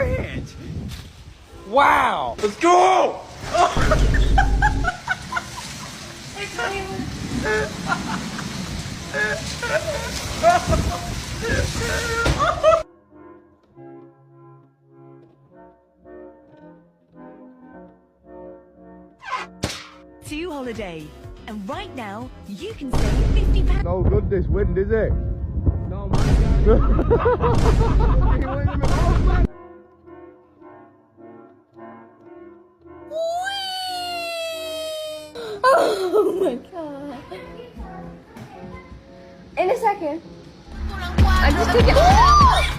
hit. Wow. Let's go. To Holiday. And right now, you can save £50. No good this wind, is it? No, man. Oh my god. In a second. I just took it.